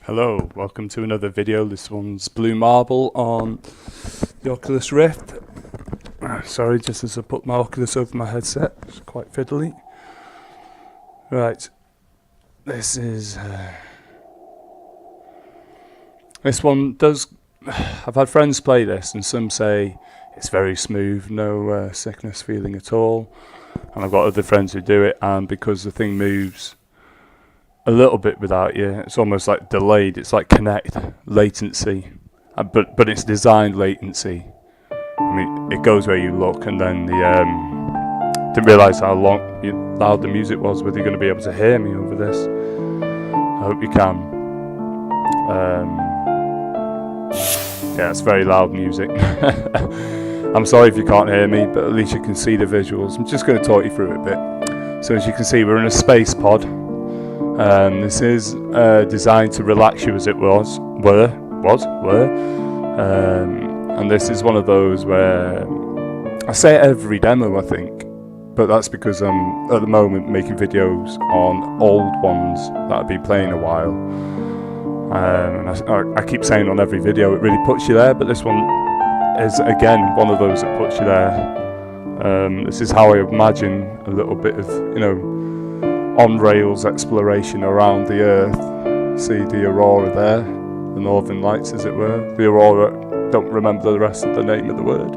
Hello, welcome to another video. This one's Blue Marble on the Oculus Rift. Sorry, just as I put my Oculus over my headset, it's quite fiddly. Right, this one does, I've had friends play this and some say it's very smooth, no sickness feeling at all. And I've got other friends who do it, and because the thing moves a little bit without you, it's almost like delayed. It's like Kinect latency, but it's designed latency. I mean, it goes where you look, and then didn't realise how loud the music was. Whether you're going to be able to hear me over this, I hope you can. Yeah, it's very loud music. I'm sorry if you can't hear me, but at least you can see the visuals. I'm just going to talk you through it a bit. So as you can see, we're in a space pod. This is designed to relax you, as it were. And this is one of those where I say it every demo, I think, but that's because I'm at the moment making videos on old ones that I've been playing a while. And I keep saying on every video it really puts you there, but this one is again one of those that puts you there. This is how I imagine a little bit of, on rails exploration around the Earth. See the aurora there, the northern lights, as it were. The aurora, don't remember the rest of the name of the word.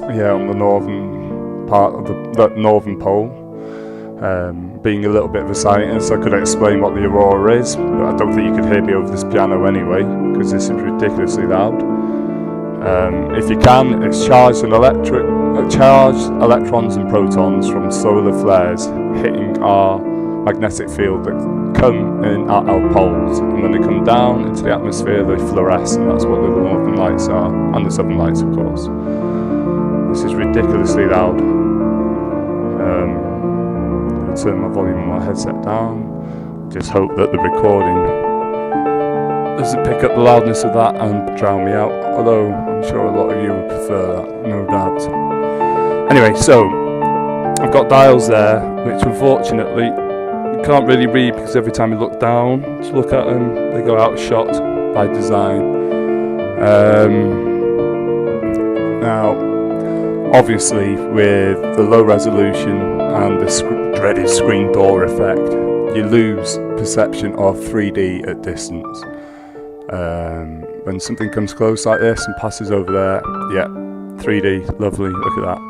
On the northern part of the northern pole. Being a little bit of a scientist, I could explain what the aurora is, but I don't think you could hear me over this piano anyway, because this is ridiculously loud. If you can, it's charged electrons and protons from solar flares hitting our magnetic field that come in at our poles, and when they come down into the atmosphere they fluoresce, and that's what the northern lights are, and the southern lights of course. This is ridiculously loud. I'll turn my volume on my headset down. Just hope that the recording doesn't pick up the loudness of that and drown me out, although I'm sure a lot of you would prefer that, no doubt. Anyway, so I've got dials there, which unfortunately you can't really read because every time you look down to look at them, they go out of shot by design. Now, obviously, with the low resolution and the dreaded screen door effect, you lose perception of 3D at distance. When something comes close like this and passes over there, yeah, 3D, lovely, look at that.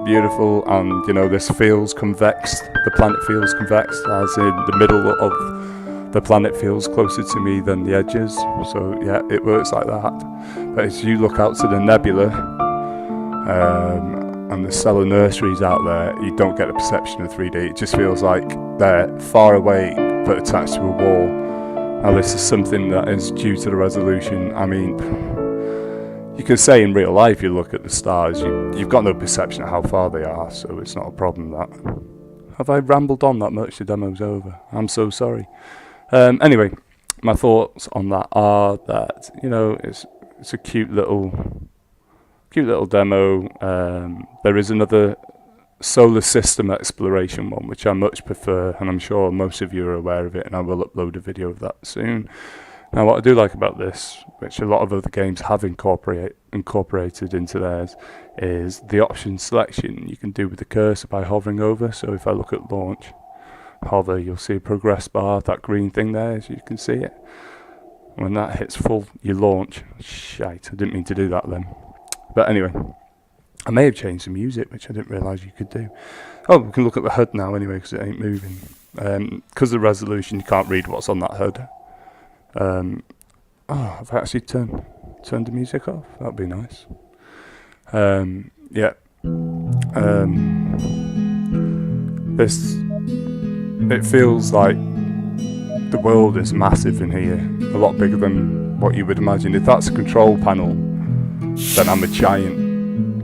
Beautiful, and this feels convex, the planet feels convex, as in the middle of the planet feels closer to me than the edges, so yeah, it works like that. But as you look out to the nebula and the stellar nurseries out there, you don't get a perception of 3D, it just feels like they're far away but attached to a wall. Now this is something that is due to the resolution. I mean, you could say in real life you look at the stars, you've got no perception of how far they are, so it's not a problem that. Have I rambled on that much? The demo's over. I'm so sorry. Anyway, my thoughts on that are that, it's a cute little demo. There is another solar system exploration one, which I much prefer, and I'm sure most of you are aware of it, and I will upload a video of that soon. Now, what I do like about this, which a lot of other games have incorporated into theirs, is the option selection you can do with the cursor by hovering over. So if I look at launch, hover, you'll see a progress bar, that green thing there, as you can see it. When that hits full, you launch. Shite, I didn't mean to do that then. But anyway, I may have changed the music, which I didn't realise you could do. Oh, we can look at the HUD now anyway, because it ain't moving. Because of the resolution, you can't read what's on that HUD. I've actually turned the music off. That'd be nice. It feels like the world is massive in here, a lot bigger than what you would imagine. If that's a control panel, then I'm a giant,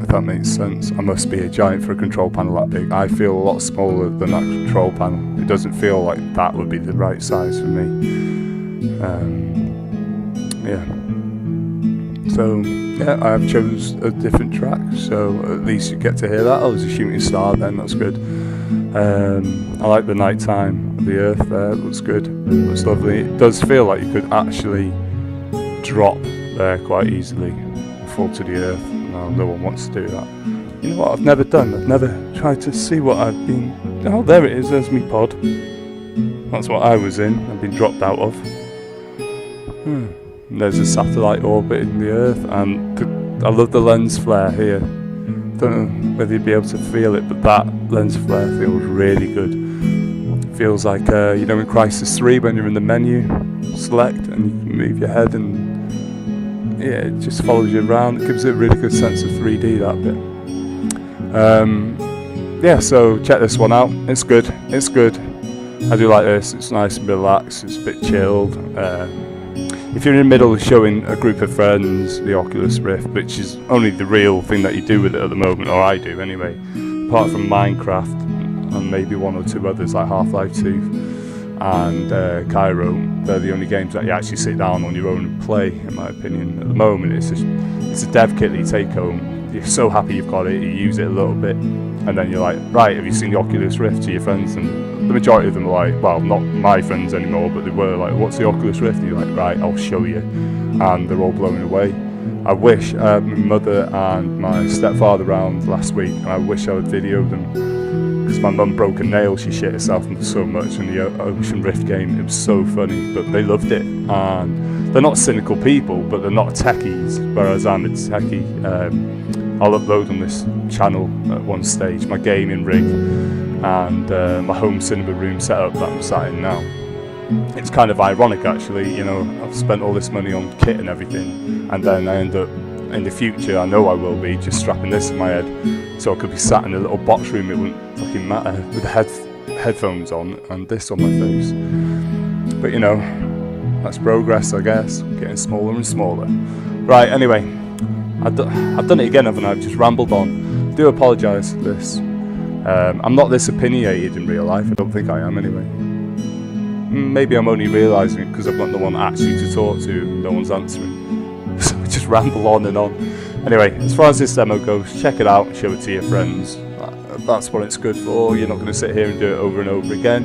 if that makes sense. I must be a giant for a control panel that big. I feel a lot smaller than that control panel. It doesn't feel like that would be the right size for me. So I have chose a different track, so at least you get to hear that. I was a shooting star then, that's good. I like the nighttime of the Earth there. It looks good. It looks lovely. It does feel like you could actually drop there quite easily and fall to the Earth. No one wants to do that. You know what I've never done? I've never tried to see what I've been... Oh, there it is. There's me pod. That's what I was in. I've been dropped out of. And there's a satellite orbiting the Earth, and I love the lens flare here. Don't know whether you'd be able to feel it, but that lens flare feels really good. Feels like, you know, in Crisis 3 when you're in the menu, select, and you can move your head, and yeah, it just follows you around. It gives it a really good sense of 3D, that bit. Yeah, so check this one out. It's good. It's good. I do like this. It's nice and relaxed. It's a bit chilled. If you're in the middle of showing a group of friends the Oculus Rift, which is only the real thing that you do with it at the moment, or I do anyway, apart from Minecraft and maybe one or two others like Half-Life 2 and Cairo, they're the only games that you actually sit down on your own and play, in my opinion. At the moment, it's a dev kit that you take home. You're so happy you've got it, you use it a little bit, and then you're like, right, have you seen the Oculus Rift to your friends? And the majority of them are like, well, not my friends anymore, but they were like, what's the Oculus Rift? And you're like, right, I'll show you. And they're all blown away. I wish my mother and my stepfather around last week, and I wish I would video them, because my mum broke a nail. She shit herself so much in the Ocean Rift game. It was so funny, but they loved it. And they're not cynical people, but they're not techies, whereas I'm a techie. I'll upload on this channel at one stage my gaming rig and my home cinema room setup that I'm sat in now. It's kind of ironic actually, you know, I've spent all this money on kit and everything, and then I end up, in the future, I know I will be, just strapping this in my head, so I could be sat in a little box room, it wouldn't fucking matter, with the headphones on and this on my face. But you know, that's progress, I guess, getting smaller and smaller. Right, anyway, I've done it again, haven't I? I've just rambled on. I do apologise for this. I'm not this opinionated in real life, I don't think I am anyway. Maybe I'm only realising it because I've got no one actually to talk to, no one's answering. So I just ramble on and on. Anyway, as far as this demo goes, check it out, show it to your friends. That's what it's good for. You're not going to sit here and do it over and over again.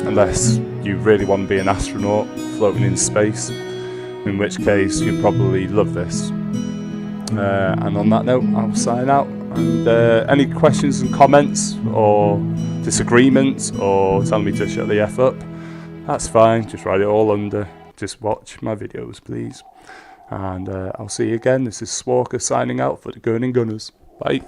Unless you really want to be an astronaut floating in space, in which case you'd probably love this. And on that note, I'll sign out. And any questions and comments or disagreements or telling me to shut the F up, that's fine, just write it all under. Just watch my videos, please. And I'll see you again. This is Swarker signing out for the Gurning Gunners. Bye.